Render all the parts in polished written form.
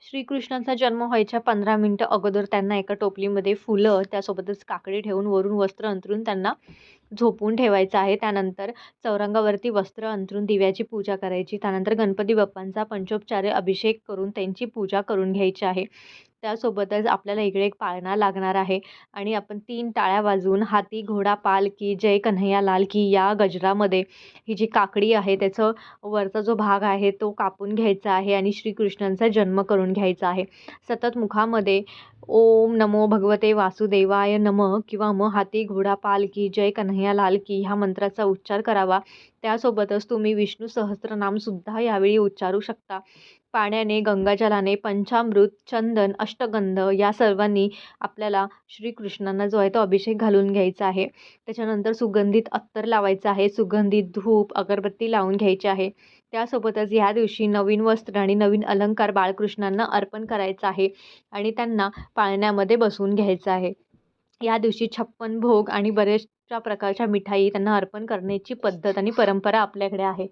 श्रीकृष्णांचा जन्म व्हायच्या 15 मिनिटं अगोदर त्यांना एका टोपलीमध्ये फुलं, त्यासोबतच काकडी ठेवून वरून वस्त्र अंथरून त्यांना झोपवून ठेवायचं आहे. त्यानंतर चौरंगावरती वस्त्र अंथरून दिव्याची पूजा करायची. त्यानंतर गणपती बाप्पांचा पंचोपचारे अभिषेक करून त्यांची पूजा करून घ्यायची आहे. त्यासोबतच आपल्याला इकडे एक पाळणा लागणार आहे आणि आपण 3 टाळ्या वाजवून हाती घोडा पालकी जय कन्हैया लाल की या गजरामध्ये ही जी काकडी आहे त्याचं वरचा जो भाग आहे तो कापून घ्यायचा आहे आणि श्रीकृष्णांचा जन्म करून घ्यायचा आहे. सतत मुखामध्ये ओम नमो भगवते वासुदेवाय नमः किंवा मग हाती घोडा पालकी जय कन्हैया लाल की ह्या मंत्राचा उच्चार करावा. त्यासोबतच तुम्ही विष्णू सहस्त्रनामसुद्धा यावेळी उच्चारू शकता. पाण्याने, गंगाजलाने, पंचामृत, चंदन, अष्टगंध या सर्वांनी आपल्याला श्रीकृष्णांना जो आहे तो अभिषेक घालून घ्यायचा आहे. त्याच्यानंतर सुगंधित अत्तर लावायचं आहे, सुगंधित धूप, अगरबत्ती लावून घ्यायची आहे. त्यासोबतच ह्या दिवशी नवीन वस्त्र आणि नवीन अलंकार बाळकृष्णांना अर्पण करायचा आहे आणि त्यांना पाळण्यामध्ये बसवून घ्यायचं आहे. या दिवशी 56 भोग आणि बऱ्याचशा प्रकारच्या मिठाई त्यांना अर्पण करण्याची पद्धत आणि परंपरा आपल्याकडे आहे.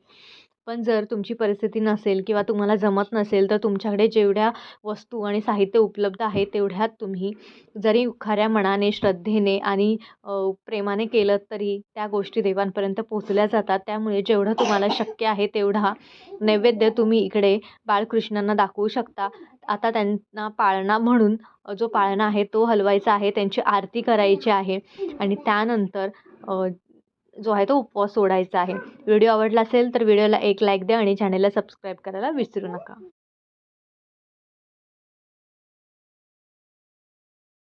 पण जर तुमची परिस्थिती नसेल किंवा तुम्हाला जमत नसेल, तर तुमच्याकडे जेवढ्या वस्तू आणि साहित्य उपलब्ध आहे, तेवढ्यात तुम्ही जरी खऱ्या मनाने, श्रद्धेने आणि प्रेमाने केलं तरी त्या गोष्टी देवांपर्यंत पोहोचल्या जातात. त्यामुळे जेवढं तुम्हाला शक्य आहे, तेवढा नैवेद्य तुम्ही इकडे बाळकृष्णांना दाखवू शकता. आता त्यांना पाळणा म्हणून जो पाळणा आहे तो हलवायचा आहे, त्यांची आरती करायची आहे आणि त्यानंतर जो आहे तो उपवास सोडायचा आहे. व्हिडिओ आवडला असेल तर व्हिडिओला एक लाईक द्या आणि चॅनलला सबस्क्राईब करायला विसरू नका.